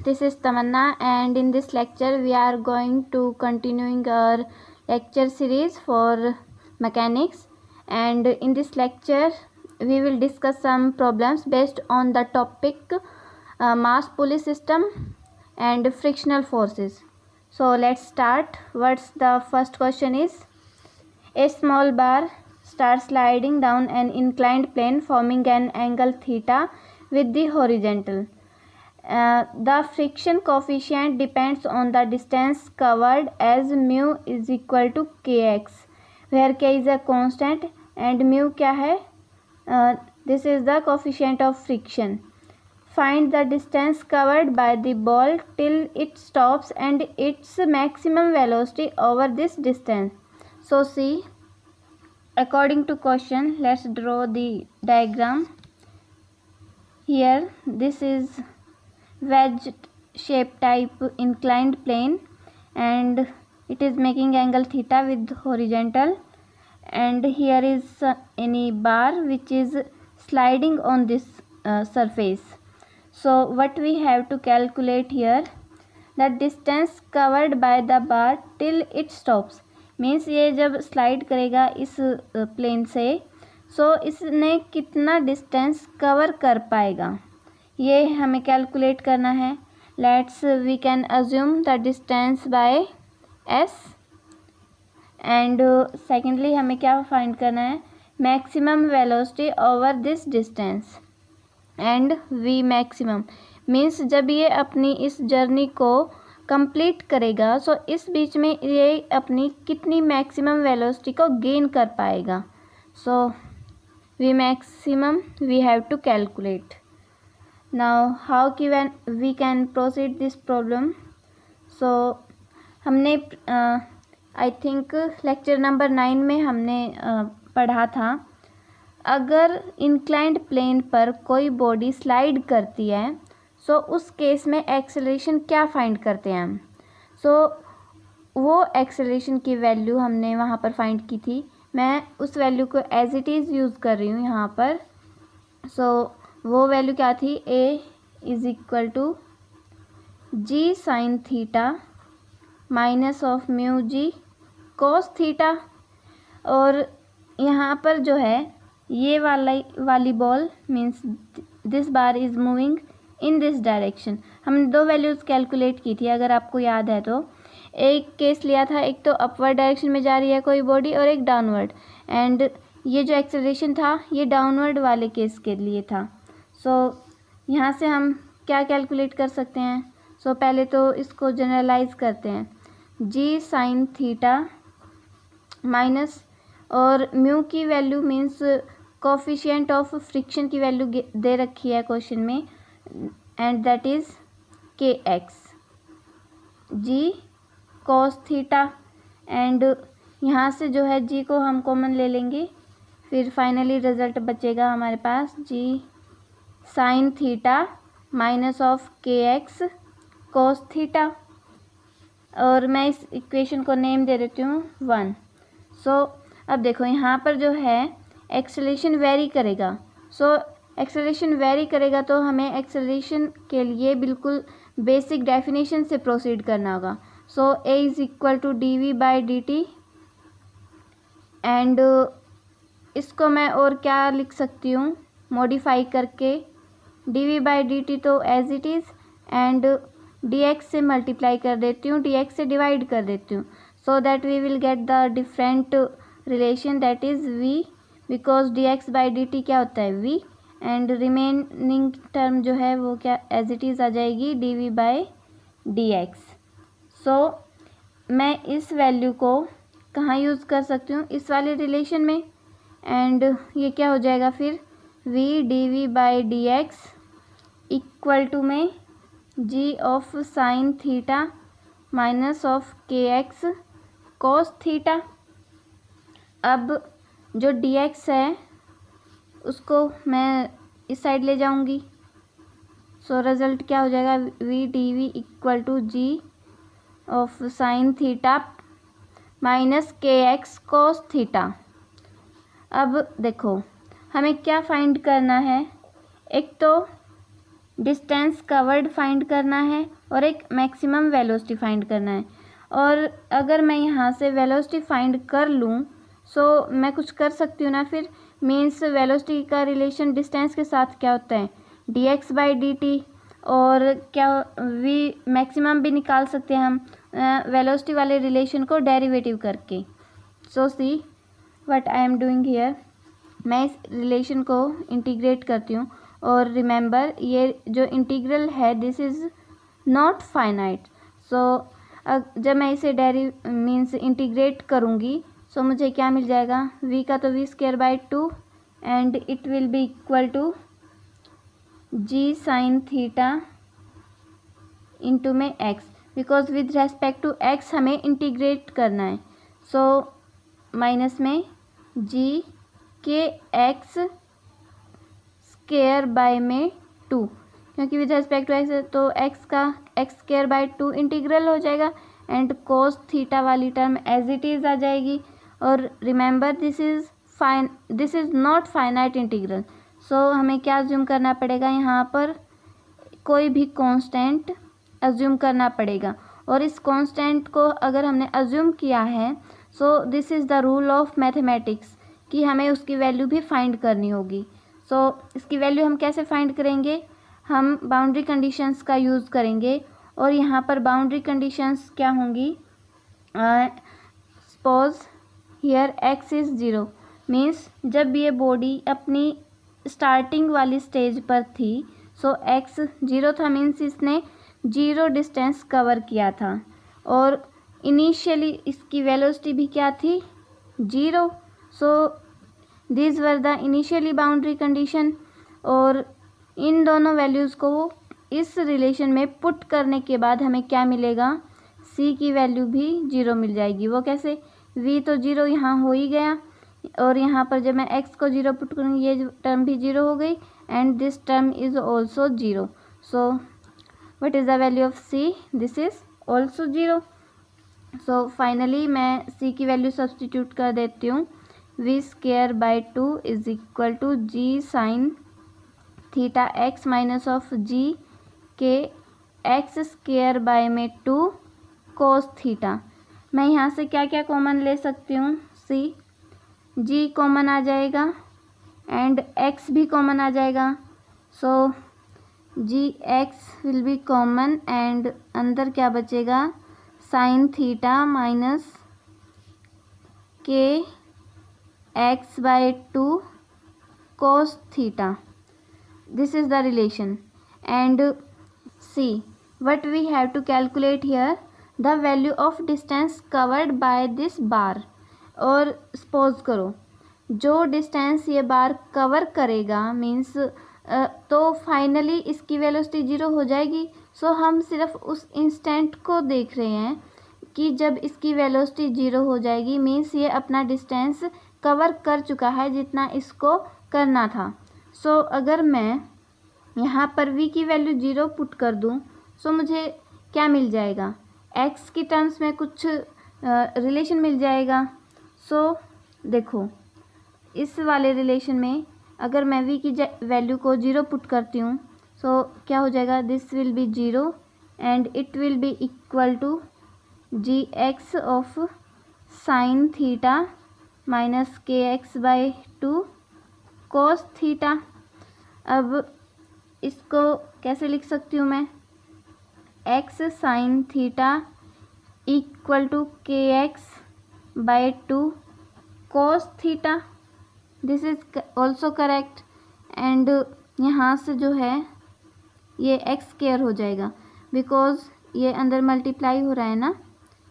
This is Tamanna, and in this lecture we are going to continuing our lecture series for mechanics. And in this lecture we will discuss some problems based on the topic mass pulley system and frictional forces. So let's start. What's the first question is: a small bar starts sliding down an inclined plane forming an angle theta with the horizontal. The friction coefficient depends on the distance covered as mu is equal to kx, where k is a constant and mu क्या है? This is the coefficient of friction. Find the distance covered by the ball till it stops and its maximum velocity over this distance. So see, according to question, let's draw the diagram. Here this is wedge shape type inclined plane and it is making angle theta with horizontal, and here is any bar which is sliding on this surface. So what we have to calculate here, the distance covered by the bar till it stops, means ये जब slide करेगा इस plane से, so इसने कितना distance cover कर पाएगा ये हमें कैलकुलेट करना है. Let's we can assume the distance by s, and secondly हमें क्या फाइंड करना है, maximum velocity over this distance. And v maximum means जब ये अपनी इस जर्नी को कंप्लीट करेगा, सो इस बीच में ये अपनी कितनी मैक्सिमम वेलोसिटी को गेन कर पाएगा. So v maximum we have to calculate. Now how we can proceed this problem? So हमने आई थिंक लेक्चर नंबर 9 में हमने पढ़ा था, अगर इंक्लाइंड प्लेन पर कोई बॉडी स्लाइड करती है सो उस केस में एक्सेलरेशन क्या फाइंड करते हैं हम. सो वो एक्सेलरेशन की वैल्यू हमने वहाँ पर फाइंड की थी. मैं उस वैल्यू को एज इट इज़ यूज़ कर रही हूँ यहाँ पर. सो वो वैल्यू क्या थी, a is equal to g sine theta minus of mu g cos theta. और यहाँ पर जो है ये वाली ball means this bar is moving in this direction. हमने दो वैल्यूज़ कैलकुलेट की थी अगर आपको याद है तो. एक केस लिया था, एक तो अपवर्ड डायरेक्शन में जा रही है कोई बॉडी और एक डाउनवर्ड, एंड ये जो एक्सेलरेशन था ये डाउनवर्ड वाले केस के लिए था. सो यहाँ से हम क्या कैलकुलेट कर सकते हैं. सो पहले तो इसको जनरलाइज करते हैं, जी साइन थीटा माइनस और म्यू की value means coefficient of friction की वैल्यू दे रखी है क्वेश्चन में, and that is k x g cos theta. एंड यहाँ से जो है जी को हम कॉमन ले लेंगे, फिर फाइनली रिजल्ट बचेगा हमारे पास जी sine theta minus of k x cos theta. और मैं इस इक्वेशन को नेम दे देती हूँ 1. सो अब देखो यहाँ पर जो है एक्सेलरेशन वेरी करेगा. सो एक्सेलरेशन वेरी करेगा तो हमें एक्सेलरेशन के लिए बिल्कुल बेसिक डेफिनेशन से प्रोसीड करना होगा. So a is equal to d v by d t, and इसको मैं और क्या लिख सकती हूँ मॉडिफाई करके, d v by d t तो as it is, and d x से मल्टीप्लाई कर देती हूँ, डी एक्स से डिवाइड कर देती हूँ, so that we will get the different relation that is v, because d x by d t क्या होता है v, एंड रिमेनिंग टर्म जो है वो क्या एज इट इज़ आ जाएगी d v by d x. So मैं इस वैल्यू को कहाँ यूज़ कर सकती हूँ, इस वाले रिलेशन में, एंड ये क्या हो जाएगा फिर v d v by d x equal to में g of sine theta minus of k x cos theta. अब जो डी एक्स है उसको मैं इस साइड ले जाऊंगी, सो रिज़ल्ट क्या हो जाएगा, v d v equal to g of sine theta minus k x cos theta. अब देखो हमें क्या फाइंड करना है, एक तो डिस्टेंस कवर्ड फाइंड करना है और एक मैक्सिमम वेलोसिटी फाइंड करना है। और अगर मैं यहाँ से वेलोसिटी फाइंड कर लूँ सो मैं कुछ कर सकती हूँ ना, फिर मीन्स वेलोसिटी का रिलेशन डिस्टेंस के साथ क्या होता है dx/dt, और क्या वी मैक्सिमम भी निकाल सकते हैं हम वेलोसिटी वाले रिलेशन को डेरिवेटिव करके। So see what I am doing here, मैं इस रिलेशन को इंटीग्रेट करती हूँ। और रिमेंबर ये जो इंटीग्रल है दिस इज़ नॉट फाइनाइट। सो जब मैं इसे मीन्स इंटीग्रेट करूँगी सो मुझे क्या मिल जाएगा, v का तो v²/2 and it will be equal to g sin theta into में x, because with respect to x हमें इंटीग्रेट करना है। सो माइनस में g k x square by में 2, क्योंकि विद रेस्पेक्ट टू x तो x का x² इंटीग्रल हो जाएगा एंड कोस थीटा वाली टर्म एज इट इज़ आ जाएगी। और remember this is not finite integral. So हमें क्या अज्यूम करना पड़ेगा, यहाँ पर कोई भी कांस्टेंट अज्यूम करना पड़ेगा। और इस कांस्टेंट को अगर हमने अज्यूम किया है so this is the rule of mathematics कि हमें उसकी वैल्यू भी फाइंड करनी होगी। सो इसकी वैल्यू हम कैसे फाइंड करेंगे, हम बाउंड्री कंडीशंस का यूज़ करेंगे। और यहाँ पर बाउंड्री कंडीशंस क्या होंगी, suppose here x is 0, means जब ये बॉडी अपनी स्टार्टिंग वाली स्टेज पर थी सो x 0 था, मीन्स इसने 0 डिस्टेंस कवर किया था। और इनिशियली इसकी वेलोसिटी भी क्या थी 0। So this were the initially boundary condition. और इन दोनों वैल्यूज़ को इस रिलेशन में पुट करने के बाद हमें क्या मिलेगा, c की वैल्यू भी 0 मिल जाएगी। वो कैसे, v तो 0 यहाँ हो ही गया और यहाँ पर जब मैं x को 0 पुट करूँगी ये टर्म भी 0 हो गई and this term is also 0। So what is the value of c, this is also 0। So finally मैं c की वैल्यू सब्सटीट्यूट कर देती हूँ, v²/2 is equal to g sin theta x minus of g k x² में 2 cos theta. मैं यहाँ से क्या क्या कॉमन ले सकती हूँ, c g कॉमन आ जाएगा एंड x भी कॉमन आ जाएगा। सो gx will be common and अंदर क्या बचेगा, साइन थीटा माइनस के x/2 cos theta. This is the relation and see what we have to calculate here, the value of distance covered by this bar। और suppose करो जो distance ये बार cover करेगा means तो फाइनली इसकी velocity 0 हो जाएगी। सो हम सिर्फ उस इंस्टेंट को देख रहे हैं कि जब इसकी वेलोसिटी 0 हो जाएगी मीन्स ये अपना डिस्टेंस कवर कर चुका है जितना इसको करना था। सो अगर मैं यहाँ पर v की वैल्यू 0 पुट कर दूँ सो मुझे क्या मिल जाएगा, x की टर्म्स में कुछ रिलेशन मिल जाएगा। सो देखो इस वाले रिलेशन में अगर मैं v की वैल्यू को 0 पुट करती हूँ सो क्या हो जाएगा, this will be 0 and it will be equal to gx of sine theta minus kx/2 cos theta. अब इसको कैसे लिख सकती हूँ मैं, x sine theta equal to kx/2 cos theta, this is also correct. And यहाँ से जो है ये x² हो जाएगा बिकॉज ये अंदर मल्टीप्लाई हो रहा है ना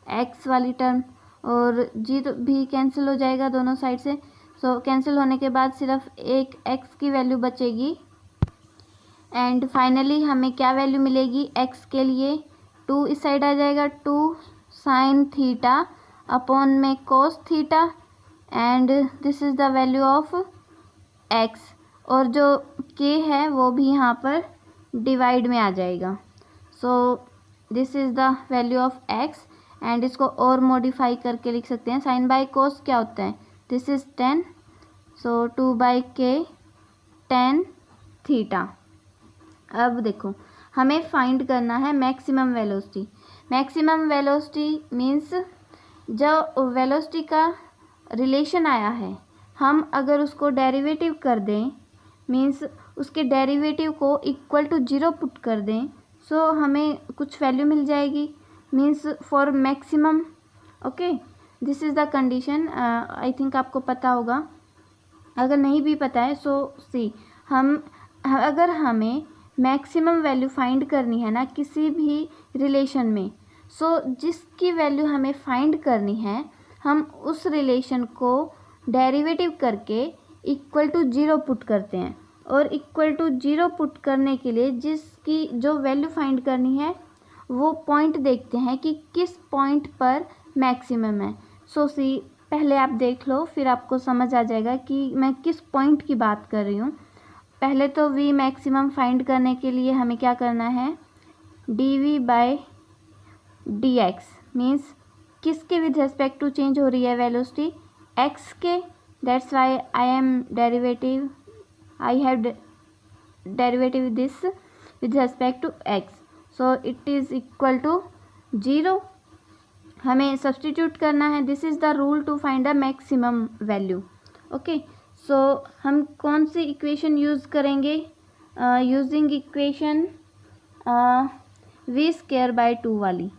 x वाली टर्म, और g तो भी कैंसिल हो जाएगा दोनों साइड से। सो कैंसिल होने के बाद सिर्फ एक x की वैल्यू बचेगी एंड फाइनली हमें क्या वैल्यू मिलेगी, x के लिए 2 इस साइड आ जाएगा, 2 साइन थीटा अपॉन में cos theta and this is the value of x। और जो k है वो भी यहाँ पर डिवाइड में आ जाएगा। सो this is the value of x, and इसको और मॉडिफाई करके लिख सकते हैं. साइन बाय कोस क्या होता है, this is 10, so 2/k tan theta. अब देखो हमें फाइंड करना है maximum velocity. Maximum velocity means जो वेलोसिटी का रिलेशन आया है, हम अगर उसको डेरिवेटिव कर दें, मीन्स उसके डेरिवेटिव को इक्वल टू 0 पुट कर दें, सो हमें कुछ वैल्यू मिल जाएगी, means for maximum. Okay, this is the condition. I think आपको पता होगा. अगर नहीं भी पता है सो सी, अगर हमें मैक्सिमम वैल्यू फाइंड करनी है ना किसी भी रिलेशन में, सो जिसकी वैल्यू हमें फाइंड करनी है, हम उस रिलेशन को डेरिवेटिव करके इक्वल टू 0 पुट करते हैं. और इक्वल टू 0 पुट करने के लिए जिसकी जो वैल्यू फाइंड करनी है वो पॉइंट देखते हैं कि किस पॉइंट पर मैक्सिमम है. सो सी, पहले आप देख लो, फिर आपको समझ आ जाएगा कि मैं किस पॉइंट की बात कर रही हूँ. पहले तो वी मैक्सिमम फाइंड करने के लिए हमें क्या करना है, dv/dx मीन्स किसके विद रिस्पेक्ट टू चेंज हो रही है वेलोसिटी, x के. That's why I have derivative this with respect to x, so it is equal to 0. हमें सब्सटीट्यूट करना है. This is the rule to find the maximum value. Okay, so हम कौन सी इक्वेशन यूज़ करेंगे, using equation v²/2 वाली,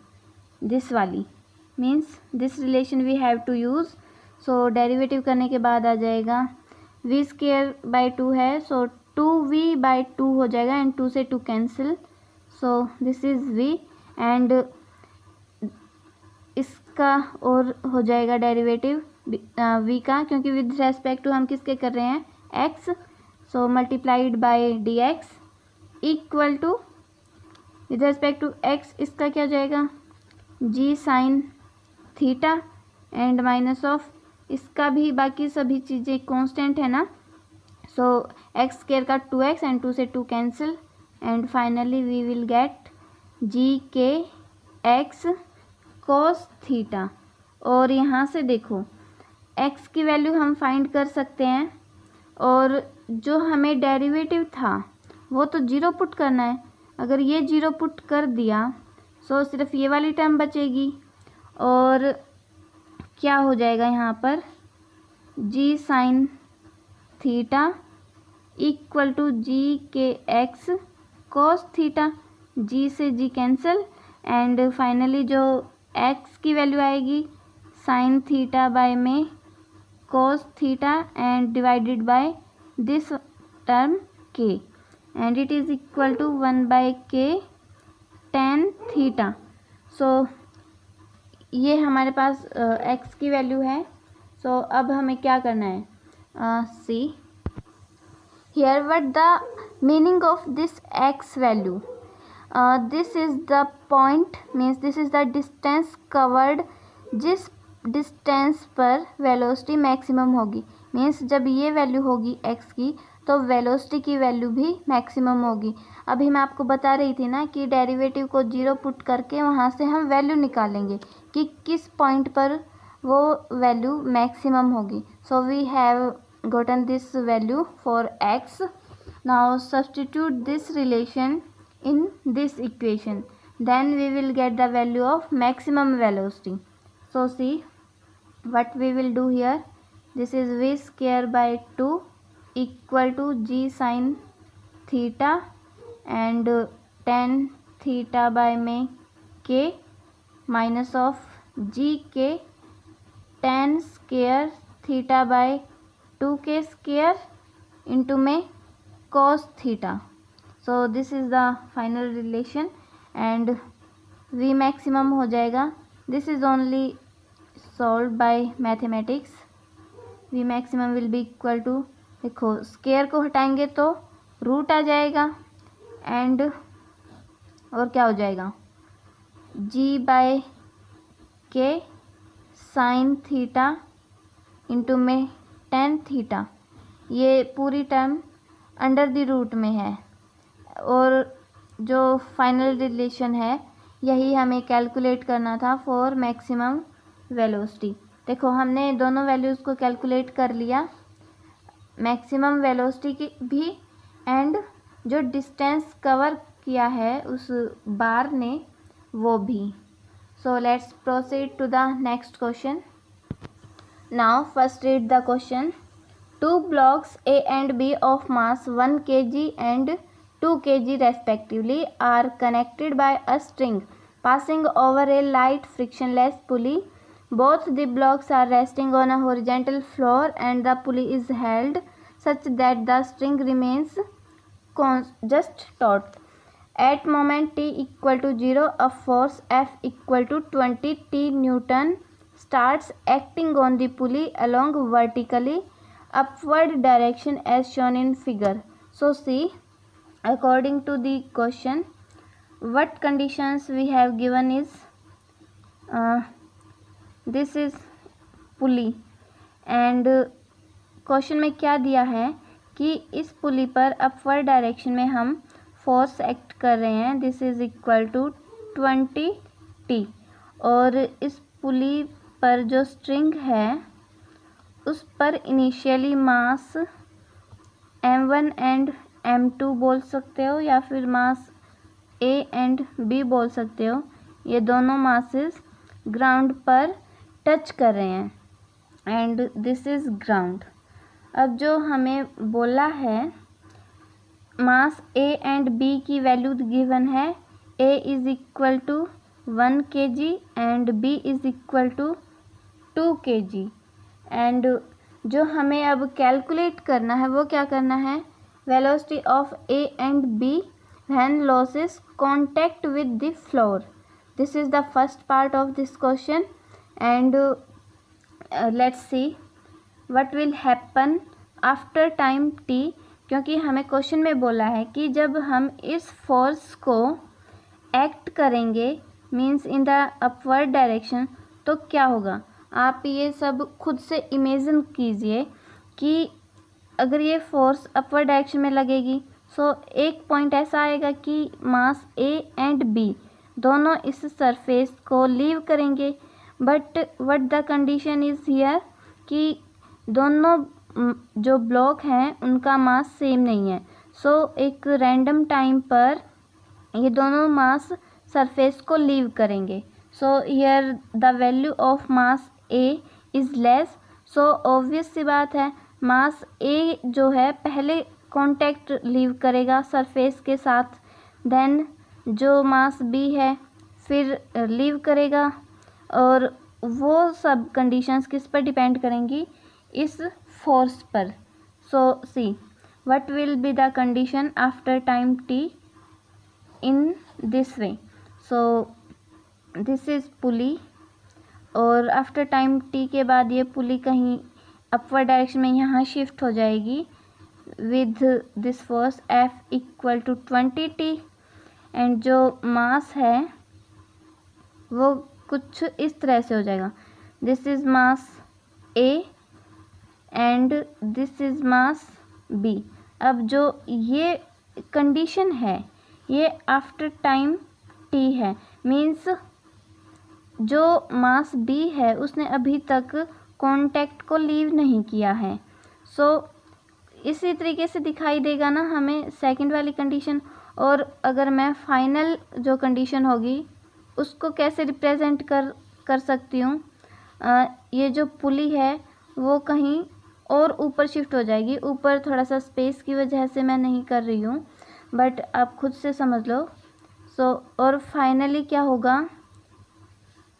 this वाली, means this relation we have to use. So derivative करने के बाद आ जाएगा v²/2 है, सो 2v/2 हो जाएगा, एंड 2 से 2 cancel, so this is v, and इसका और हो जाएगा डेरिवेटिव v का, क्योंकि विद रेस्पेक्ट टू हम किसके कर रहे हैं, x, so multiplied by dx equal to with respect to x इसका क्या हो जाएगा, g sine theta, and minus of इसका भी बाकी सभी चीज़ें कांस्टेंट है ना, सो x² का 2x एंड 2 से 2 cancel, and finally we will get gkx cos theta. और यहाँ से देखो x की वैल्यू हम फाइंड कर सकते हैं, और जो हमें डेरिवेटिव था वो तो 0 पुट करना है. अगर ये 0 पुट कर दिया सो सिर्फ ये वाली टर्म बचेगी, और क्या हो जाएगा यहाँ पर, g sine theta equal to gkx cos theta. g से g कैंसिल, एंड फाइनली जो x की वैल्यू आएगी साइन थीटा बाय में cos theta, and divided by this term k, and it is equal to 1/k tan theta. So ये हमारे पास x की value है. सो अब हमें क्या करना है, see here what the meaning of this x value. This is the point, means this is the distance covered, जिस डिस्टेंस पर वेलोसिटी मैक्सिमम होगी. मीन्स जब ये वैल्यू होगी x की तो वेलोसिटी की वैल्यू भी मैक्सिमम होगी. अभी मैं आपको बता रही थी ना कि डेरिवेटिव को 0 पुट करके वहाँ से हम वैल्यू निकालेंगे कि किस पॉइंट पर वो वैल्यू मैक्सिमम होगी. So we have gotten this value for x. Now substitute this relation in this equation, then we will get the value of maximum velocity. So see what we will do here. This is v²/2 equal to g sin theta and tan theta by में k minus of gk tan square theta by 2k square into में cos theta. So this is the final relation and v maximum हो जाएगा. This is only solved by mathematics. v maximum will be equal to, देखो square को हटाएंगे तो root आ जाएगा, and और क्या हो जाएगा, g/k साइन थीटा इंटू में tan थीटा. ये पूरी टर्म अंडर द रूट में है, और जो फाइनल रिलेशन है यही हमें कैलकुलेट करना था फॉर मैक्सिमम वेलोसिटी। देखो हमने दोनों वैल्यूज़ को कैलकुलेट कर लिया, मैक्सिमम वेलोसिटी की भी एंड जो डिस्टेंस कवर किया है उस बार ने वो भी। So let's proceed to the next question. Now first read the question. Two blocks A and B of mass 1 kg and 2 kg respectively are connected by a string passing over a light frictionless pulley. Both the blocks are resting on a horizontal floor and the pulley is held such that the string remains just taut. At moment t equal to 0, a force F equal to 20 T Newton starts acting on the pulley along vertically upward direction as shown in figure. So see, according to the question, what conditions we have given is this is pulley and question में क्या दिया है कि इस पुली पर upward direction में हम force act कर रहे हैं, this is equal to 20 T, और इस पुली पर जो स्ट्रिंग है उस पर initially mass m1 and m2 बोल सकते हो या फिर मास a एंड b बोल सकते हो। ये दोनों मासेस ग्राउंड पर टच कर रहे हैं एंड दिस इज़ ग्राउंड। अब जो हमें बोला है मास a एंड b की वैल्यू गिवन है, a is equal to 1 kg and b is equal to 2 kg and जो हमें अब कैलकुलेट करना है वो क्या करना है, velocity of A and B when loses contact with the floor. This is the first part of this question and let's see what will happen after time T, क्योंकि हमें क्वेश्चन में बोला है कि जब हम इस फोर्स को एक्ट करेंगे means in the upward direction तो क्या होगा। आप ये सब खुद से इमेजिन कीजिए कि अगर ये फोर्स अपवर्ड डायरेक्शन में लगेगी सो एक पॉइंट ऐसा आएगा कि मास ए एंड बी दोनों इस सरफेस को लीव करेंगे, but what the condition is here कि दोनों जो ब्लॉक हैं उनका मास सेम नहीं है। सो एक रैंडम टाइम पर ये दोनों मास सरफेस को लीव करेंगे। So here the value of mass A is less. So obvious सी बात है मास ए जो है पहले कांटेक्ट लीव करेगा सरफेस के साथ, देन जो मास बी है फिर लीव करेगा, और वो सब कंडीशंस किस पर डिपेंड करेंगी, इस फोर्स पर। So see what will be the condition after time t in this way. So this is pulley और आफ्टर टाइम टी के बाद ये पुली कहीं अपवर्ड डायरेक्शन में यहाँ शिफ्ट हो जाएगी with this force F equal to 20 T and जो मास है वो कुछ इस तरह से हो जाएगा, this is mass A and this is mass B। अब जो ये कंडीशन है ये आफ्टर टाइम T है, मीन्स जो मास B है उसने अभी तक कांटेक्ट को लीव नहीं किया है। सो इसी तरीके से दिखाई देगा ना हमें सेकंड वाली कंडीशन। और अगर मैं फाइनल जो कंडीशन होगी उसको कैसे रिप्रेजेंट कर सकती हूँ, ये जो पुली है वो कहीं और ऊपर शिफ्ट हो जाएगी, ऊपर थोड़ा सा स्पेस की वजह से मैं नहीं कर रही हूँ बट आप खुद से समझ लो। सो और फाइनली क्या होगा,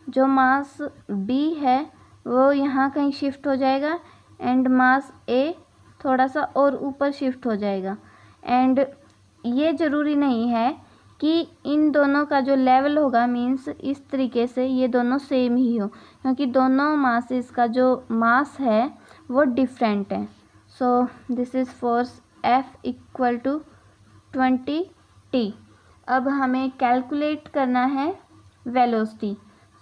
जो मास B है वो यहाँ कहीं शिफ्ट हो जाएगा एंड मास A थोड़ा सा और ऊपर शिफ्ट हो जाएगा। एंड ये ज़रूरी नहीं है कि इन दोनों का जो लेवल होगा मीन्स इस तरीके से ये दोनों सेम ही हो, क्योंकि दोनों मासेस का जो मास है वो डिफरेंट है। So this is force F equal to 20 T। अब हमें कैलकुलेट करना है वेलोसिटी।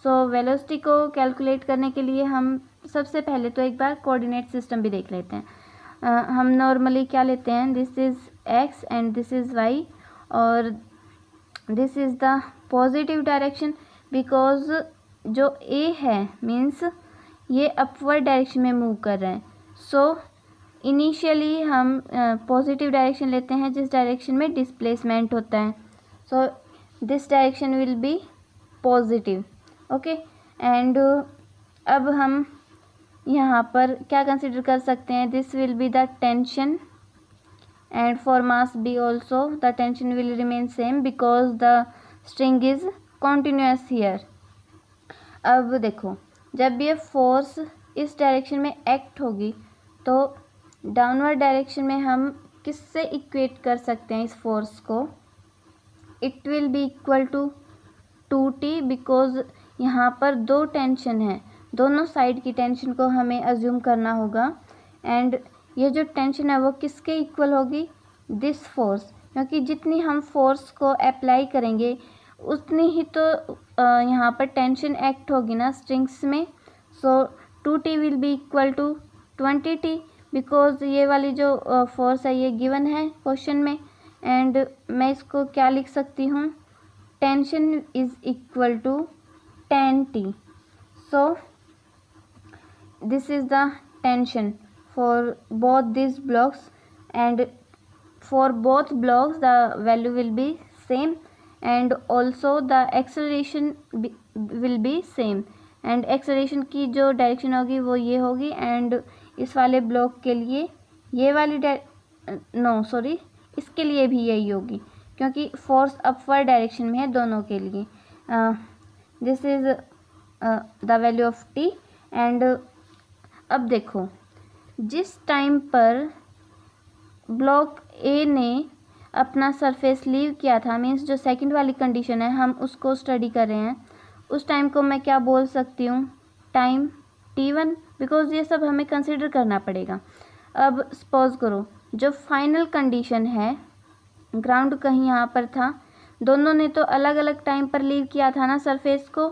सो वेलोसिटी को कैलकुलेट करने के लिए हम सबसे पहले तो एक बार कोऑर्डिनेट सिस्टम भी देख लेते हैं। हम नॉर्मली क्या लेते हैं, this is x and this is y और this is the positive direction, because जो ए है मीन्स ये अपवर्ड डायरेक्शन में मूव कर रहे हैं. सो इनिशियली हम पॉजिटिव डायरेक्शन लेते हैं जिस डायरेक्शन में डिस्प्लेसमेंट होता है. So this direction will be positive. Okay, and अब हम यहाँ पर क्या कंसिडर कर सकते हैं, this will be the tension, and for mass B also the tension will remain same because the string is continuous here. अब देखो, जब ये फोर्स इस डायरेक्शन में एक्ट होगी तो डाउनवर्ड डायरेक्शन में हम किससे इक्वेट कर सकते हैं इस फोर्स को, it will be equal to 2T, because यहाँ पर दो टेंशन है, दोनों साइड की टेंशन को हमें अज्यूम करना होगा. एंड ये जो टेंशन है वो किसके इक्वल होगी, दिस फोर्स, क्योंकि जितनी हम फोर्स को अप्लाई करेंगे उतनी ही तो यहाँ पर टेंशन एक्ट होगी ना स्ट्रिंग्स में. So 2T will be equal to 20T, because ये वाली जो फोर्स है ये गिवन है क्वेश्चन में. एंड मैं इसको क्या लिख सकती हूँ, tension is equal to 10T. So this is the tension for both these blocks, and for both blocks the value will be same, and also the acceleration will be same, and acceleration की जो direction होगी वो ये होगी. And इस वाले block के लिए ये वाली इसके लिए भी यही होगी क्योंकि फोर्स अपवर्ड डायरेक्शन में है दोनों के लिए. This is the value of T. And अब देखो, जिस टाइम पर ब्लॉक ए ने अपना सरफेस लीव किया था, मीन्स जो सेकंड वाली कंडीशन है हम उसको स्टडी कर रहे हैं, उस टाइम को मैं क्या बोल सकती हूँ, टाइम T1, बिकॉज ये सब हमें कंसिडर करना पड़ेगा. अब सपोज करो जो फाइनल कंडीशन है, ग्राउंड कहीं यहाँ पर था, दोनों ने तो अलग अलग टाइम पर लीव किया था ना सरफेस को.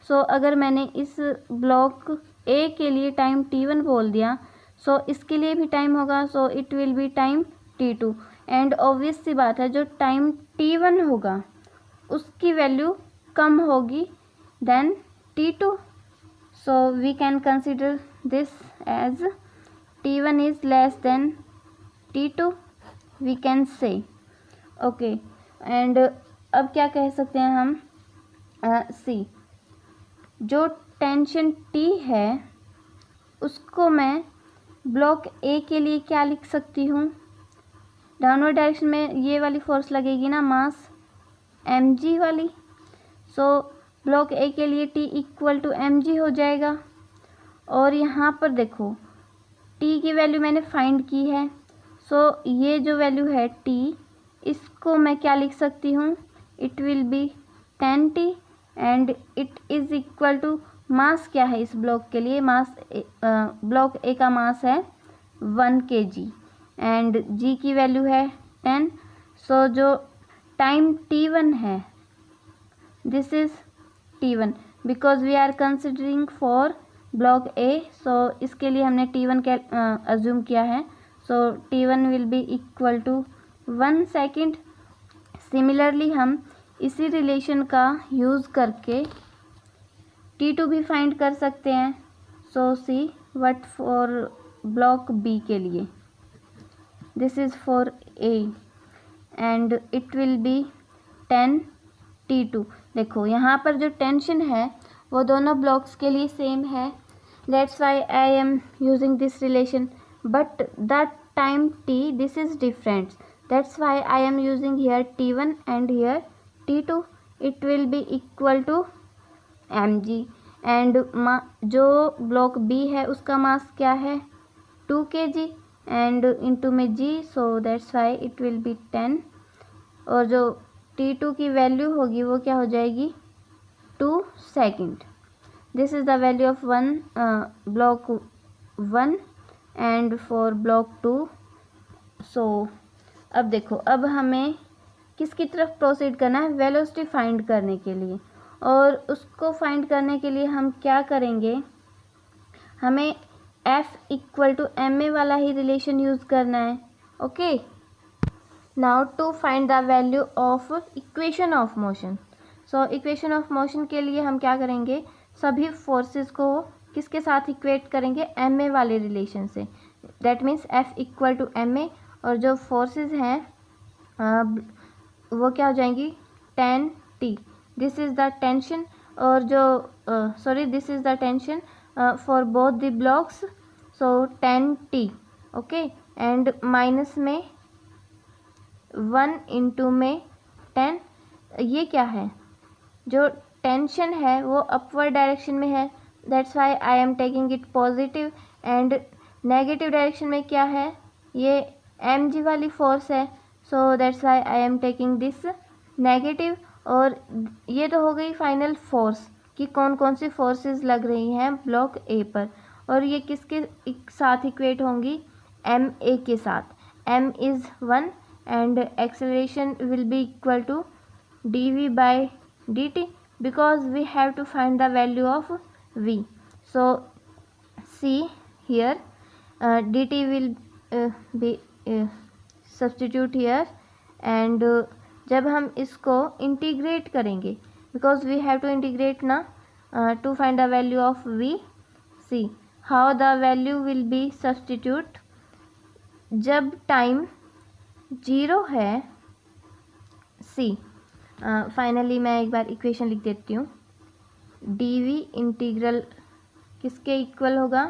सो अगर मैंने इस ब्लॉक ए के लिए टाइम T1 बोल दिया, सो इसके लिए भी टाइम होगा, so it will be time T2. And obvious सी बात है जो टाइम T1 होगा उसकी वैल्यू कम होगी then T2. So we can consider this as T1 is less than T2, we can say. Okay, and अब क्या कह सकते हैं हम, सी जो टेंशन T है उसको मैं ब्लॉक ए के लिए क्या लिख सकती हूँ, डाउनवर्ड डायरेक्शन में ये वाली फोर्स लगेगी ना, मास mg वाली. सो ब्लॉक ए के लिए T इक्वल टू mg हो जाएगा. और यहाँ पर देखो T की वैल्यू मैंने फाइंड की है. सो ये जो वैल्यू है T, इसको मैं क्या लिख सकती हूँ, it will be 10T. And it is equal to, mass क्या है इस ब्लॉक के लिए, मास ब्लॉक ए का मास है 1 kg एंड g की वैल्यू है 10. सो जो टाइम T1 है, this is T1 because we are considering for block A. So इसके लिए हमने T1 अज्यूम किया है. So T1 will be equal to 1 second. Similarly हम इसी रिलेशन का यूज़ करके T2 भी फाइंड कर सकते हैं. So see what for block B के लिए, this is for A and it will be 10 T2. देखो यहाँ पर जो टेंशन है वो दोनों ब्लॉक्स के लिए सेम है, that's why I am using this relation. But the time T, this is different, that's why I am using here T1 and here T2. It will be equal to mg. And जो block B है उसका mass क्या है 2 kg and into में g, so that's why it will be 10. और जो T2 की value होगी वो क्या हो जाएगी 2 second. This is the value of block 1 and for block 2. सो अब देखो, अब हमें किसकी तरफ प्रोसीड करना है, वेलोसिटी फाइंड करने के लिए. और उसको फाइंड करने के लिए हम क्या करेंगे, हमें F इक्वल टू ma वाला ही रिलेशन यूज़ करना है. Okay, now to find the value of equation of motion. So equation of motion के लिए हम क्या करेंगे, सभी फोर्सेस को किसके साथ इक्वेट करेंगे, एम ए वाले रिलेशन से। That means F equal to M A, और जो फोर्सेस हैं वो क्या हो जाएंगी, 10T। This is the tension, और जो this is the tension for both the blocks, so 10T। Okay, and minus में 1 इंटू में 10, ये क्या है, जो टेंशन है वो अपवर्ड डायरेक्शन में है, that's why I am taking it positive. And negative direction में क्या है, ये mg वाली फोर्स है, सो that's why I am taking this negative. और ये तो हो गई फाइनल फोर्स कि कौन कौन सी फोर्सेस लग रही हैं ब्लॉक ए पर, और ये किसके साथ इक्वेट होंगी, एम ए के साथ। m is 1 and acceleration will be equal to dv by dt, because we have to find the value of v. So see here, dt will be substitute here, and जब हम इसको integrate करेंगे, because we have to integrate ना to find the value of v. See how the value will be substitute, जब time 0 है। सी finally मैं एक बार equation लिख देती हूँ, dv इंटीग्रल किसके इक्वल होगा,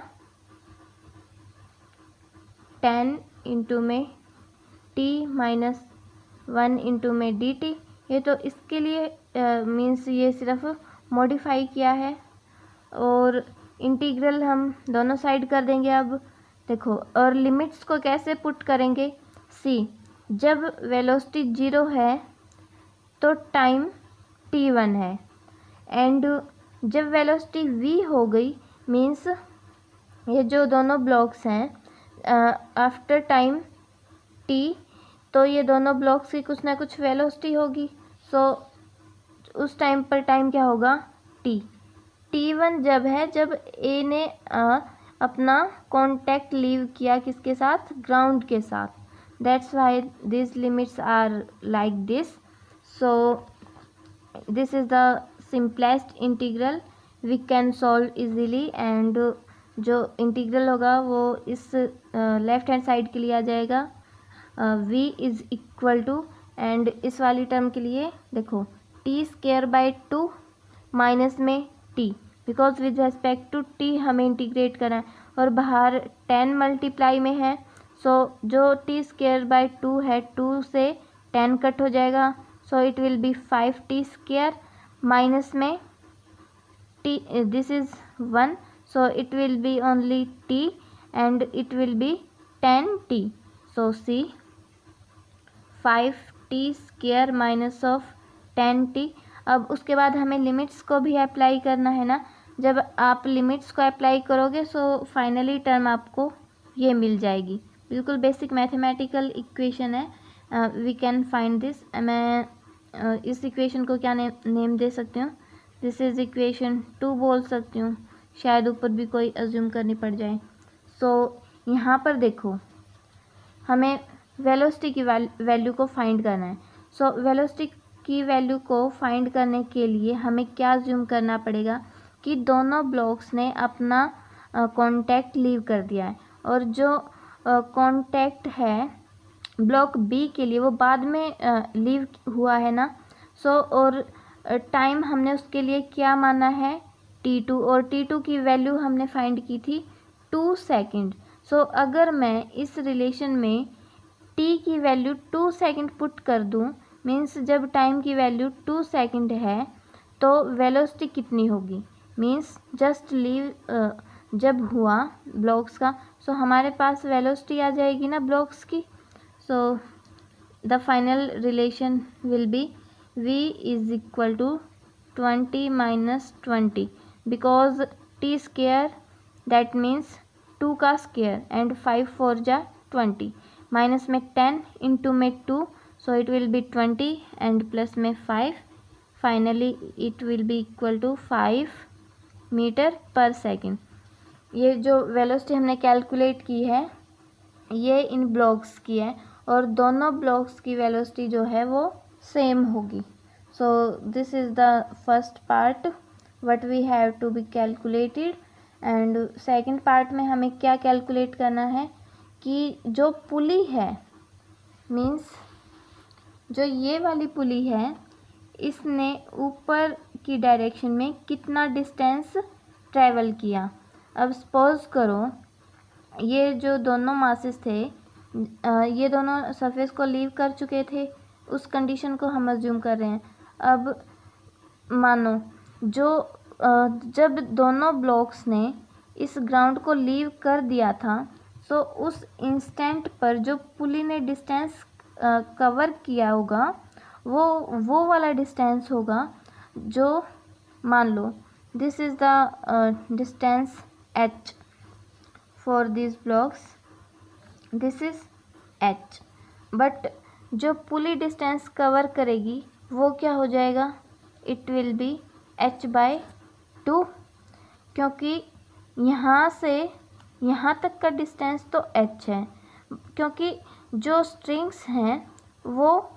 10 इंटू में t माइनस 1 इंटू में dt। ये तो इसके लिए मीन्स ये सिर्फ मॉडिफाई किया है, और इंटीग्रल हम दोनों साइड कर देंगे। अब देखो, और लिमिट्स को कैसे पुट करेंगे, सी जब वेलोसिटी 0 है तो टाइम t1 है, एंड जब वेलोसिटी v हो गई मीन्स ये जो दोनों ब्लॉक्स हैं आफ्टर टाइम t, तो ये दोनों ब्लॉक्स की कुछ ना कुछ वेलोसिटी होगी। सो उस टाइम पर टाइम क्या होगा, t1 जब है, जब a ने अपना कॉन्टैक्ट लीव किया किसके साथ, ग्राउंड के साथ। That's why this limits are like this. So this is the simplest integral we can solve easily, and जो इंटीग्रल होगा वो इस लेफ्ट हैंड साइड के लिए आ जाएगा, v is equal to, and इस वाली टर्म के लिए देखो t स्क्वायर बाई 2 माइनस में t, because with respect to t हमें इंटीग्रेट करना है, और बाहर 10 मल्टीप्लाई में है। सो जो t स्क्वायर बाई 2 है, 2 से 10 कट हो जाएगा, so it will be 5t square minus में t, this is 1, so it will be only t and it will be 10t। So see 5t square minus of 10t। अब उसके बाद हमें limits को भी अप्लाई करना है ना, जब आप लिमिट्स को अप्लाई करोगे सो फाइनली टर्म आपको ये मिल जाएगी। बिल्कुल बेसिक मैथमेटिकल इक्वेशन है, वी कैन फाइंड दिस। मैं इस इक्वेशन को क्या नेम दे सकती हूँ, दिस इज़ इक्वेशन 2 बोल सकती हूँ, शायद ऊपर भी कोई अज्यूम करनी पड़ जाए। सो यहाँ पर देखो, हमें वेलोसिटी की वैल्यू को फाइंड करना है। सो वेलोसिटी की वैल्यू को फाइंड करने के लिए हमें क्या अज्यूम करना पड़ेगा कि दोनों ब्लॉक्स ने अपना कांटेक्ट लीव कर दिया है, और जो कांटेक्ट है ब्लॉक बी के लिए वो बाद में लीव हुआ है ना। सो और टाइम हमने उसके लिए क्या माना है, t2, और t2 की वैल्यू हमने फाइंड की थी 2 सेकेंड। सो अगर मैं इस रिलेशन में t की वैल्यू 2 सेकेंड पुट कर दूं, मीन्स जब टाइम की वैल्यू 2 सेकेंड है तो वेलोसिटी कितनी होगी, मीन्स जस्ट लीव जब हुआ ब्लॉक्स का, सो हमारे पास वेलोसिटी आ जाएगी ना ब्लॉक्स की। So the final relation will be v is equal to 20 minus 20, because t square that means 2 का स्क्वायर एंड 5 4 जा 20, माइनस में 10 इंटू में 2, so it will be 20 and plus में 5, finally it will be equal to 5 meter पर second. ये जो velocity हमने calculate की है ये इन ब्लॉक्स की है, और दोनों ब्लॉक्स की वेलोसिटी जो है वो सेम होगी। So this is the first part what we have to be calculated, and second part में हमें क्या calculate करना है कि जो पुली है मीन्स जो ये वाली पुली है इसने ऊपर की डायरेक्शन में कितना डिस्टेंस ट्रैवल किया। अब सपोज करो ये जो दोनों मासेस थे ये दोनों सरफेस को लीव कर चुके थे, उस कंडीशन को हम अज्यूम कर रहे हैं। अब मानो जब दोनों ब्लॉक्स ने इस ग्राउंड को लीव कर दिया था, तो उस इंस्टेंट पर जो पुली ने डिस्टेंस कवर किया होगा वो वाला डिस्टेंस होगा जो मान लो this is the distance h for this blocks, this is h, but जो पुली डिस्टेंस कवर करेगी वो क्या हो जाएगा, इट विल बी h/2, क्योंकि यहाँ से यहाँ तक का डिस्टेंस तो h है, क्योंकि जो स्ट्रिंग्स हैं वो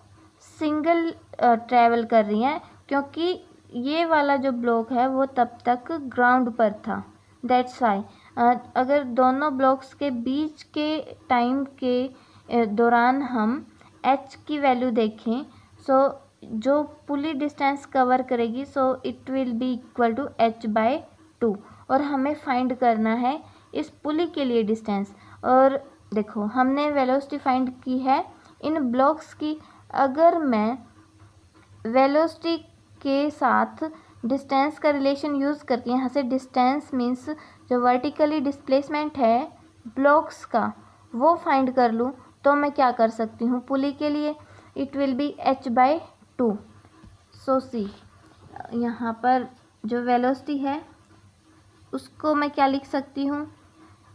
सिंगल ट्रैवल कर रही हैं, क्योंकि ये वाला जो ब्लॉक है वो तब तक ग्राउंड पर था। दैट्स वाई अगर दोनों ब्लॉक्स के बीच के टाइम के दौरान हम h की वैल्यू देखें, सो जो पुली डिस्टेंस कवर करेगी so it will be equal to h/2, और हमें फाइंड करना है इस पुली के लिए डिस्टेंस। और देखो हमने वेलोसिटी फाइंड की है इन ब्लॉक्स की। अगर मैं वेलोसिटी के साथ डिस्टेंस का रिलेशन यूज़ करके यहाँ से डिस्टेंस मीन्स जो वर्टिकली डिस्प्लेसमेंट है ब्लॉक्स का वो फाइंड कर लूँ, तो मैं क्या कर सकती हूँ पुली के लिए, इट विल बी h/2। सो सी यहाँ पर जो वेलोसिटी है उसको मैं क्या लिख सकती हूँ,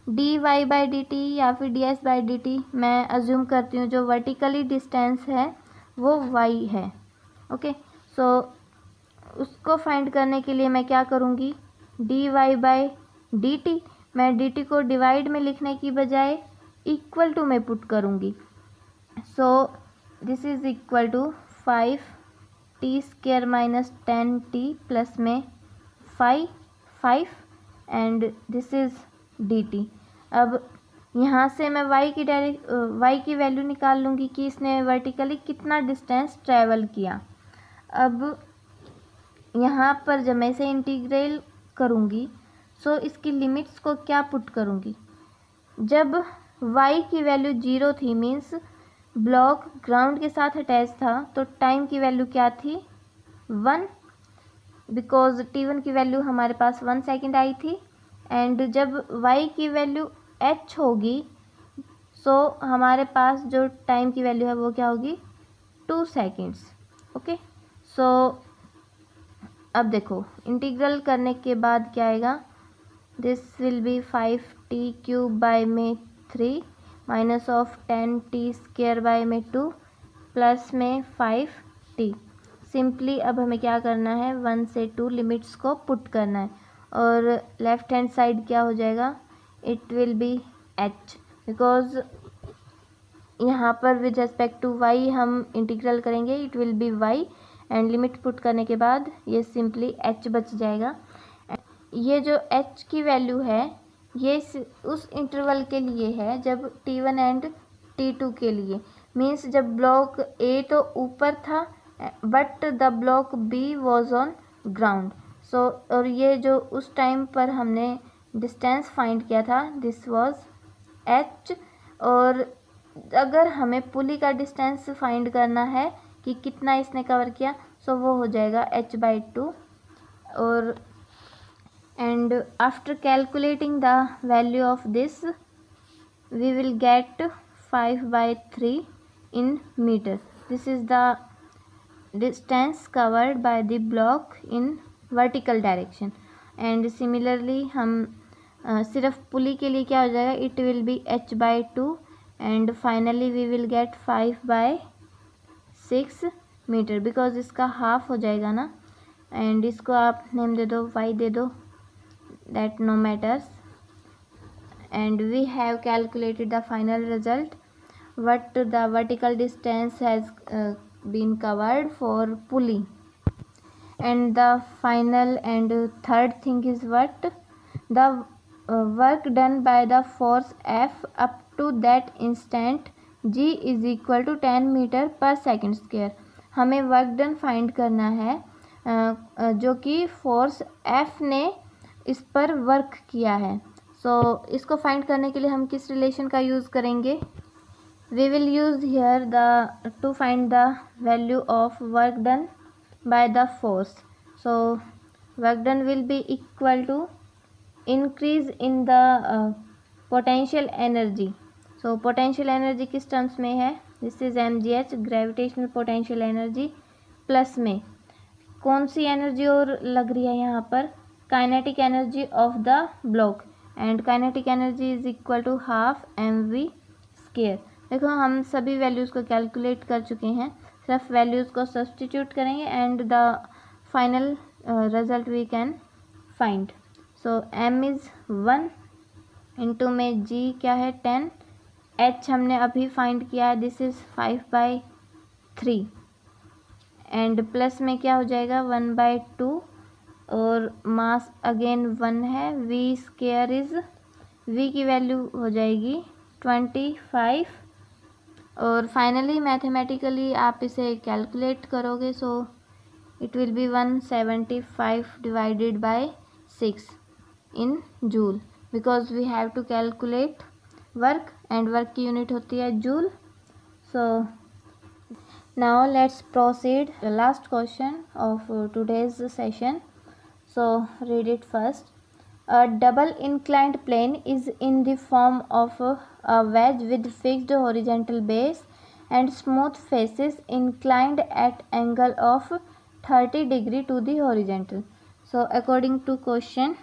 dy/dt या फिर ds/dt। मैं अज्यूम करती हूँ जो वर्टिकली डिस्टेंस है वो y है। ओके, सो उसको फाइंड करने के लिए मैं क्या करूँगी, dy/dt, मैं dt को डिवाइड में लिखने की बजाय इक्वल टू में पुट करूँगी। So this is equal to 5t² minus 10t plus में 5 एंड दिस इज़ dt। अब यहाँ से मैं y की वैल्यू निकाल लूँगी कि इसने वर्टिकली कितना डिस्टेंस ट्रैवल किया। अब यहाँ पर जब मैं इसे इंटीग्रेल करूँगी सो इसकी लिमिट्स को क्या पुट करूँगी, जब y की वैल्यू 0 थी मीन्स ब्लॉक ग्राउंड के साथ अटैच था, तो टाइम की वैल्यू क्या थी 1, बिकॉज t1 की वैल्यू हमारे पास 1 सेकेंड आई थी। एंड जब y की वैल्यू h होगी सो हमारे पास जो टाइम की वैल्यू है वो क्या होगी 2 सेकेंड्स। ओके, सो अब देखो इंटीग्रल करने के बाद क्या आएगा, this will B 5t³ minus of 10t² 2 में 5t। सिंपली अब हमें क्या करना है 1 से 2 लिमिट्स को पुट करना है, और लेफ्ट हैंड साइड क्या हो जाएगा, it will B h, because यहाँ पर विद रेस्पेक्ट टू y हम इंटीग्रल करेंगे, it will B y, and limit put करने के बाद ये सिंपली h बच जाएगा। ये जो h की वैल्यू है ये उस इंटरवल के लिए है जब t1 एंड t2 के लिए, मीन्स जब ब्लॉक A तो ऊपर था but the block B was on ground. So और ये जो उस टाइम पर हमने डिस्टेंस फाइंड किया था दिस वाज h, और अगर हमें पुली का डिस्टेंस फाइंड करना है कि कितना इसने कवर किया सो वो हो जाएगा h/2। और and after calculating the value of this we will get 5/3 in meter. This is the distance covered by the block in vertical direction, and similarly हम सिर्फ पुली के लिए क्या हो जाएगा, it will be h/2 and finally we will get 5/6 meter, because इसका half हो जाएगा ना, एंड इसको आप नेम दे दो y दे दो, that no matters, and we have calculated the final result what the vertical distance has been covered for pulley. and the final and third thing is what? The work done by the force F up to that instant G is equal to 10 metre पर second square. हमें work done find करना है जो कि force F ने इस पर work किया है। सो इसको फाइंड करने के लिए हम किस रिलेशन का यूज़ करेंगे? We will use here to find the value of work done by the force. So work done will be equal to increase in the potential energy. So potential energy किस terms में है? This is mgh, gravitational potential energy, plus में कौन सी energy और लग रही है यहाँ पर? Kinetic energy of the block, and kinetic energy is equal to half mv²। देखो हम सभी वैल्यूज़ को कैलकुलेट कर चुके हैं, सिर्फ वैल्यूज़ को सब्सटीट्यूट करेंगे and the final result we can find. So m is 1 into में g क्या है 10, h हमने अभी फाइंड किया है, दिस इज़ 5/3 एंड प्लस में क्या हो जाएगा 1/2 और मास अगेन 1 है, v² इज़ v की वैल्यू हो जाएगी 25 और फाइनली मैथमेटिकली आप इसे कैलकुलेट करोगे so it will be 175 divided by 6 in joule, because we have to calculate work and work की यूनिट होती है joule. So now let's proceed the last question of today's session. So read it first. A double inclined plane is in the form of a wedge with fixed horizontal base and smooth faces inclined at angle of 30 degree to the horizontal. So according to question,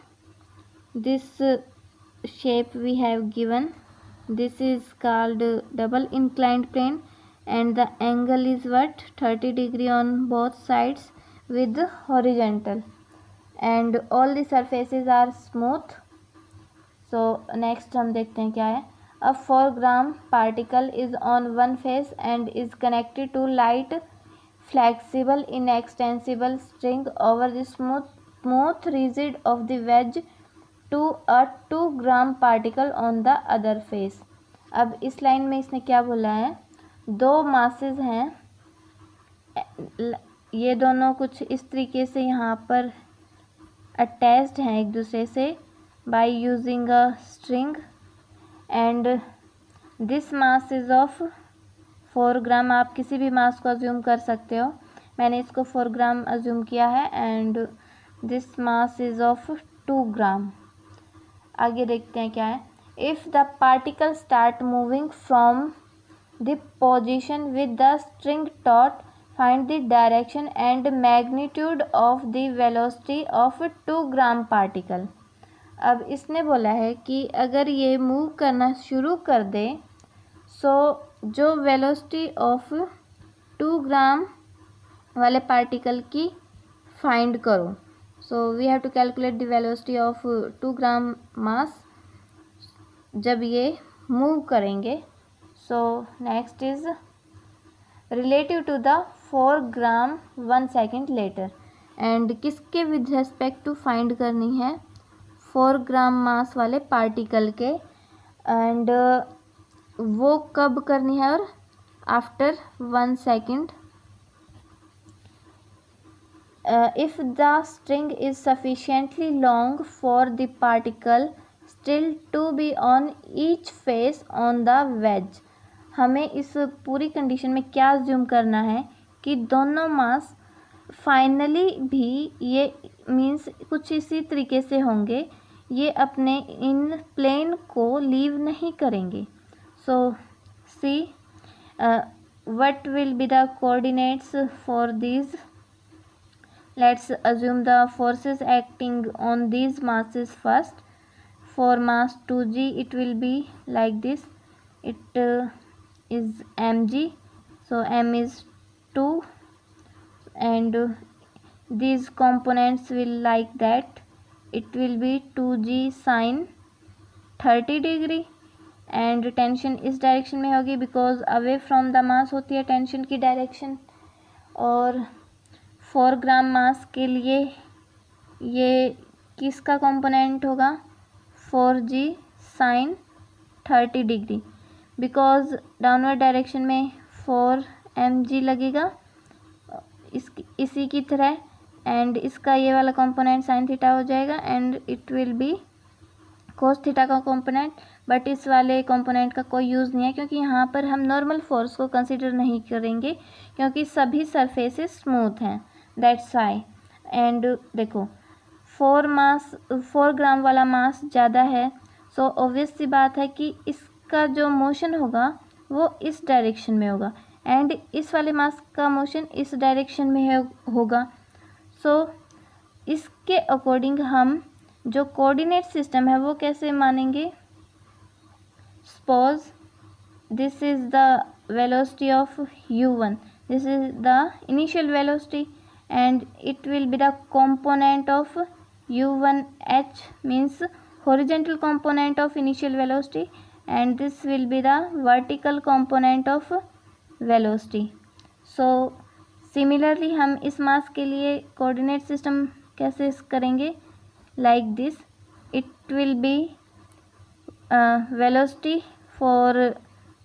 this shape we have given, this is called double inclined plane and the angle is what? 30 degree on both sides with horizontal and all the surfaces are smooth. So next हम देखते हैं क्या है। A 4 gram particle is on one face and is connected to light flexible inextensible string over the smooth rigid of the wedge to a 2 gram particle on the other face. अब इस line में इसने क्या बोला है? दो masses हैं, ये दोनों कुछ इस तरीके से यहाँ पर अटैच्ड हैं एक दूसरे से by using a string and this mass is of 4 ग्राम। आप किसी भी मास को अज्यूम कर सकते हो, मैंने इसको 4 ग्राम अज्यूम किया है and this mass is of 2 ग्राम। आगे देखते हैं क्या है। If the particle start moving from the position with the string taught find the direction and magnitude of the velocity of 2 gram particle। अब इसने बोला है कि अगर ये मूव करना शुरू कर दे सो जो वेलोसिटी ऑफ 2 ग्राम वाले पार्टिकल की फाइंड करो। So we have to calculate the velocity of 2 gram mass जब ये मूव करेंगे। So next is relative to the 4 gram 1 second later and किसके विद रेस्पेक्ट टू फाइंड करनी है? 4 ग्राम मास वाले पार्टिकल के एंड वो कब करनी है? और after 1 second. If the string is sufficiently long for the particle still to be on each face on the wedge. हमें इस पूरी कंडीशन में क्या अज्यूम करना है कि दोनों मास फाइनली भी ये मीन्स कुछ इसी तरीके से होंगे, ये अपने इन प्लेन को लीव नहीं करेंगे। So see what will be the coordinates for these. Let's assume the forces acting on these masses first. For mass 2g it will be like this, it is mg, so m is 2 and these components will like that, it will be 2g sin 30 degree and tension इस direction में होगी because away from the mass होती है tension की direction. और 4 ग्राम मास के लिए ये किसका कंपोनेंट होगा, 4g sin 30 degree, because downward direction में 4 mg लगेगा इसी की तरह, एंड इसका ये वाला कंपोनेंट साइन थीटा हो जाएगा and it will B cos theta का कंपोनेंट। बट इस वाले कंपोनेंट का कोई यूज़ नहीं है क्योंकि यहाँ पर हम नॉर्मल फोर्स को कंसीडर नहीं करेंगे क्योंकि सभी सरफेसेस स्मूथ हैं, दैट्स वाई। एंड देखो 4 ग्राम वाला मास ज़्यादा है, सो ऑब्वियस सी बात है कि इसका जो मोशन होगा वो इस डायरेक्शन में होगा एंड इस वाले मास का मोशन इस डायरेक्शन में होगा। सो इसके अकॉर्डिंग हम जो कोऑर्डिनेट सिस्टम है वो कैसे मानेंगे, suppose this is the velocity of u1, this is the initial velocity and it will be the component of u1h means horizontal component of initial velocity and this will be the vertical component of velocity. So similarly हम इस मास के लिए coordinate system कैसे करेंगे, like this, it will be velocity for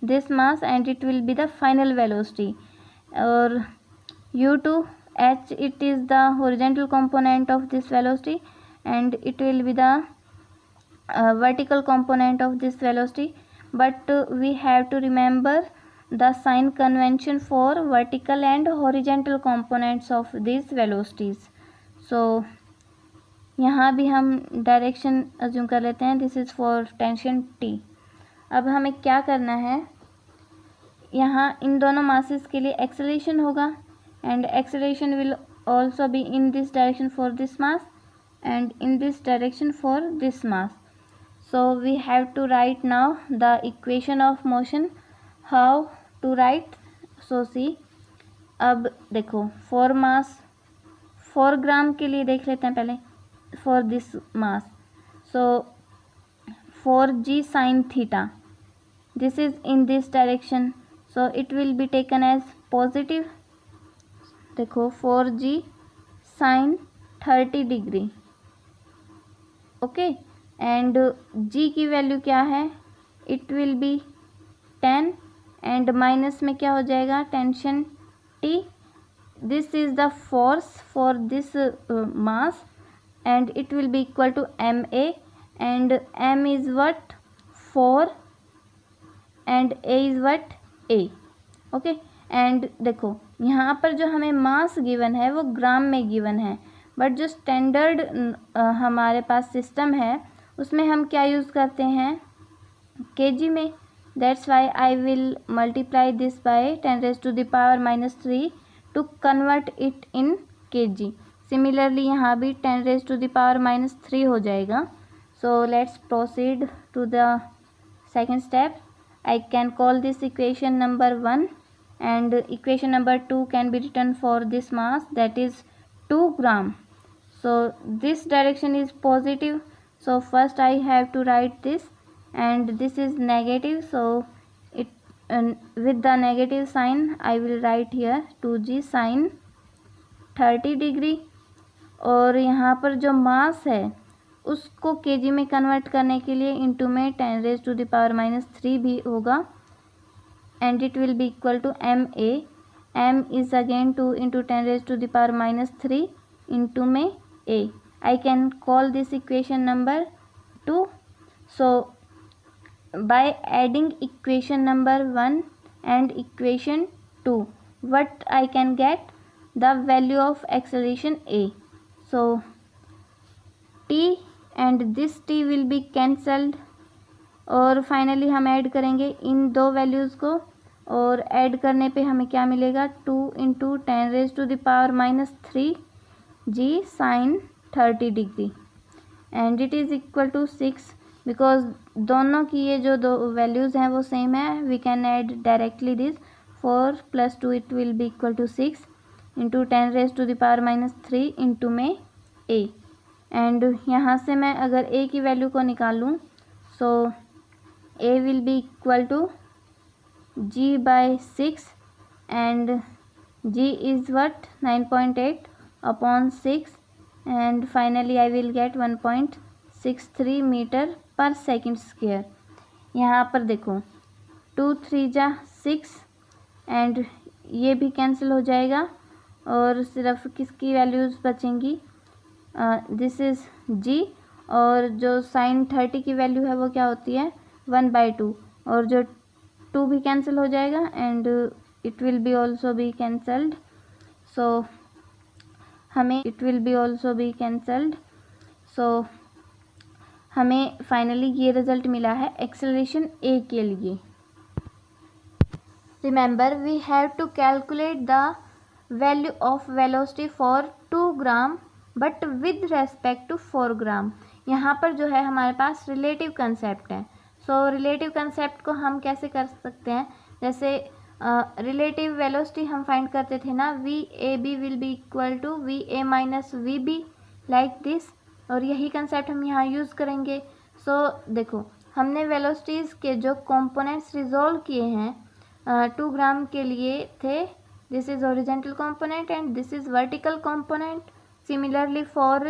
this mass and it will be the final velocity, or u2h it is the horizontal component of this velocity and it will be the vertical component of this velocity. But we have to remember the sign convention for vertical and horizontal components of these velocities. So यहाँ भी हम direction assume कर लेते हैं, this is for tension T। अब हमें क्या करना है, यहाँ इन दोनों मासेस के लिए एक्सेलरेशन होगा and acceleration will also be in this direction for this mass and in this direction for this mass. So we have to write now the equation of motion, how to write, so see. अब देखो 4 ग्राम के लिए देख लेते हैं पहले, for this mass, so 4g sin theta, this is in this direction, so it will be taken as positive। देखो 4g sin 30 degree, okay, and g की वैल्यू क्या है, it will be 10 and minus में क्या हो जाएगा, tension T, this is the force for this mass and it will be equal to ma and m is what, 4 and a is what, a, okay। and देखो यहाँ पर जो हमें mass given है वो ग्राम में गिवन है, बट जो स्टैंडर्ड हमारे पास सिस्टम है उसमें हम क्या यूज़ करते हैं, kg में, that's why I will multiply this by 10⁻³ to convert it in kg। Similarly यहाँ भी 10⁻³ हो जाएगा। So let's proceed to the second step. I can call this equation number 1 and equation number 2 can be written for this mass, that is 2 gram. So this direction is positive, so first I have to write this and this is negative, so it with the negative sign I will write here 2g sin 30 degree. और यहाँ पर जो mass है उसको KG में convert करने के लिए इनटू में 10⁻³ भी होगा and it will be equal to ma, m is again 2 into 10⁻³ into में a। I can call this equation number 2। So by adding equation number 1 and equation 2, what I can get, the value of acceleration a, so t and this t will be cancelled और finally हम add करेंगे इन दो values को और add करने पे हमें क्या मिलेगा, 2 into 10⁻³ g sin 30 degree and it is equal to 6। Because दोनों की ये जो दो वैल्यूज़ हैं वो सेम है, we can add directly this 4 + 2 it will be equal to 6 into 10⁻³ into में a। एंड यहाँ से मैं अगर a की वैल्यू को निकालूँ, so a will be equal to g/6 and g is what 9.8, upon 6 and finally I will get 1.63 meter पर second square. यहाँ पर देखो 2 3 जा 6 एंड ये भी कैंसिल हो जाएगा और सिर्फ किसकी वैल्यूज़ बचेंगी, दिस इज़ जी, और जो साइन 30 की वैल्यू है वो क्या होती है 1/2, और जो 2 भी कैंसिल हो जाएगा and it will be also be cancelled, so हमें it will be also be cancelled, so हमें फाइनली ये रिजल्ट मिला है एक्सेलरेशन ए के लिए। Remember we have to calculate the value of velocity for 2 gram but with respect to 4 gram. यहाँ पर जो है हमारे पास रिलेटिव कंसेप्ट है। सो रिलेटिव कंसेप्ट को हम कैसे कर सकते हैं, जैसे रिलेटिव वेलोसिटी हम फाइंड करते थे ना, V A B will be equal to V A minus V B like this, और यही कंसेप्ट हम यहाँ यूज़ करेंगे। सो देखो हमने वेलोसिटीज़ के जो कंपोनेंट्स रिजॉल्व किए हैं 2 ग्राम के लिए थे, this is horizontal component and this is vertical component. Similarly for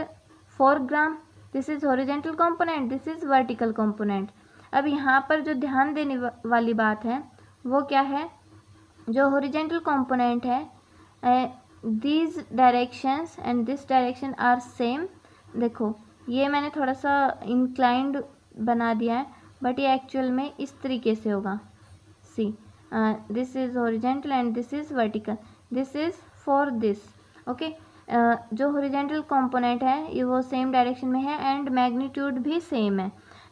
4 gram this is horizontal component, this is vertical component. अब यहाँ पर जो ध्यान देने वाली बात है वो क्या है, जो हॉरिजॉन्टल कंपोनेंट है these directions and this direction are same. देखो ये मैंने थोड़ा सा इंक्लाइंड बना दिया है बट ये एक्चुअल में इस तरीके से होगा, see this is horizontal and this is vertical, this is for this, okay. जो हॉरिजॉन्टल कंपोनेंट है ये वो सेम डायरेक्शन में है एंड मैग्नीट्यूड भी सेम है,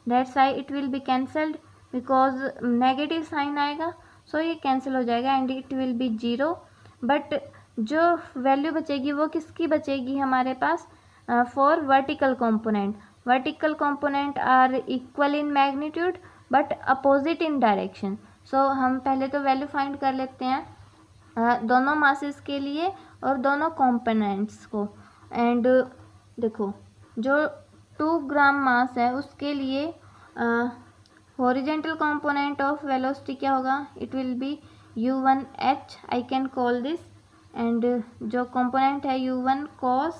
that's why it will be cancelled because negative sign आएगा, सो ये कैंसिल हो जाएगा and it will be 0। But जो वैल्यू बचेगी वो किसकी बचेगी हमारे पास, for vertical component. Vertical component are equal in magnitude but opposite in direction. So हम पहले तो वैल्यू फाइंड कर लेते हैं दोनों मासेस के लिए और दोनों कंपोनेंट्स को। एंड देखो जो 2 ग्राम मास है उसके लिए हॉरिजॉन्टल कंपोनेंट ऑफ वेलोसिटी क्या होगा, it will B u1h, I can call this, and जो कंपोनेंट है u1 cos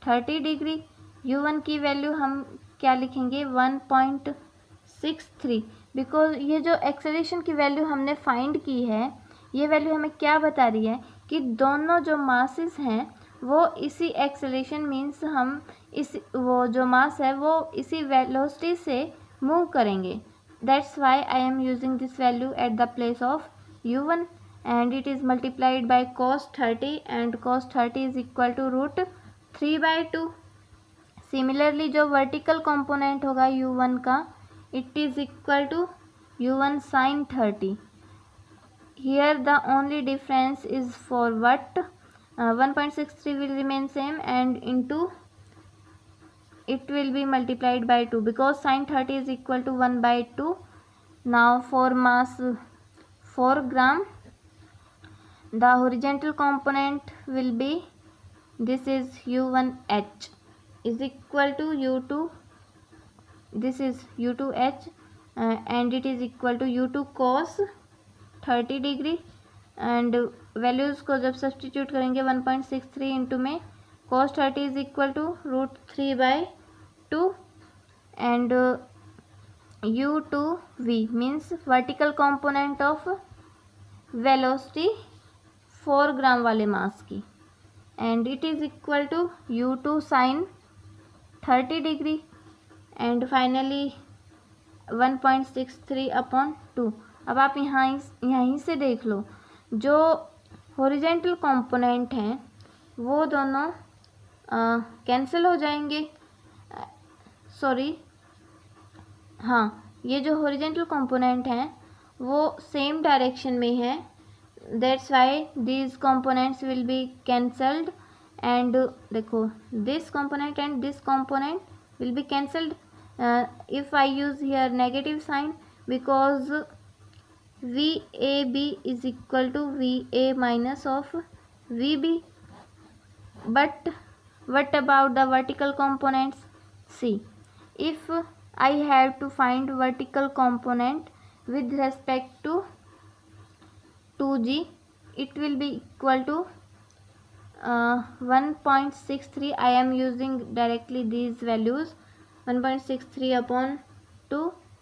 30 डिग्री, u1 की वैल्यू हम क्या लिखेंगे 1.63, बिकॉज ये जो एक्सेलरेशन की वैल्यू हमने फाइंड की है ये वैल्यू हमें क्या बता रही है कि दोनों जो मासेस हैं वो इसी एक्सेलरेशन मीन्स हम इस वो जो मास है वो इसी वेलोसिटी से मूव करेंगे, that's why I am using this value at the place of u1 and it is multiplied by cos 30 and cos 30 is equal to √3/2। Similarly जो वर्टिकल कंपोनेंट होगा u1 का, it is equal to u1 sin 30। Here the only difference is for what, 1.63 will remain same and into it will be multiplied by 2 because sin 30 is equal to 1/2. Now for mass 4 gram the horizontal component will be, this is u1h is equal to u2, this is u2h and it is equal to u2 cos 30 degree and values को जब substitute करेंगे 1.63 into में cos 30 is equal to √3/2 and u2v means vertical component of velocity 4 gram वाले मास की, and it is equal to u2 sin 30 degree and finally 1.63/2। अब आप यहीं से देख लो जो हॉरिजॉन्टल कंपोनेंट हैं वो दोनों कैंसिल हो जाएंगे, सॉरी हाँ, ये जो हॉरिजॉन्टल कंपोनेंट हैं वो सेम डायरेक्शन में है, that's why these components will be cancelled and देखो this component and this component will be cancelled if I use here negative sign because VAB is equal to VA minus of VB. But what about the vertical components? See, if I have to find vertical component with respect to 2G, it will be equal to 1.63 I am using directly these values 1.63 upon 2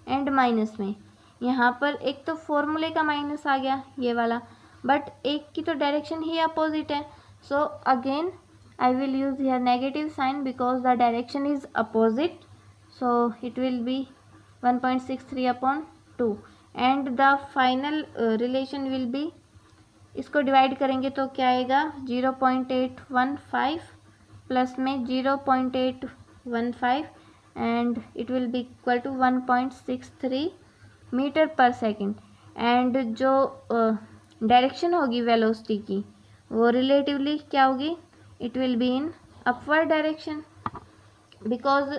and minus में यहाँ पर एक तो फॉर्मूले का minus आ गया ये वाला, बट एक की तो डायरेक्शन ही अपोजिट है, so again I will use here negative sign because the direction is opposite, so it will be 1.63 upon 2 and the final relation will be, इसको डिवाइड करेंगे तो क्या आएगा 0.815 प्लस में 0.815 and it will be equal to 1.63 meter पर second. And जो direction होगी velocity की वो रिलेटिवली क्या होगी, it will be in upward direction, because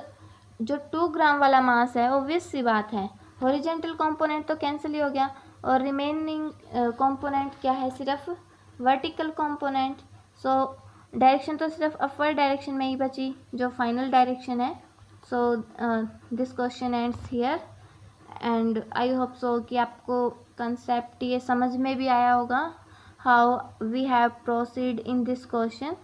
जो 2 ग्राम वाला मास है ऑब्वियस सी बात है हॉरिजेंटल कंपोनेंट तो कैंसिल ही हो गया और रिमेनिंग कंपोनेंट क्या है, सिर्फ वर्टिकल कंपोनेंट, सो डायरेक्शन तो सिर्फ अपवर्ड डायरेक्शन में ही बची जो फाइनल डायरेक्शन है। So this question ends here and I hope so कि आपको कंसेप्ट ये समझ में भी आया होगा how we have proceed in this question.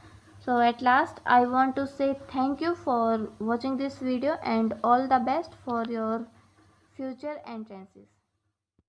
So at last I want to say thank you for watching this video and all the best for your future entrances.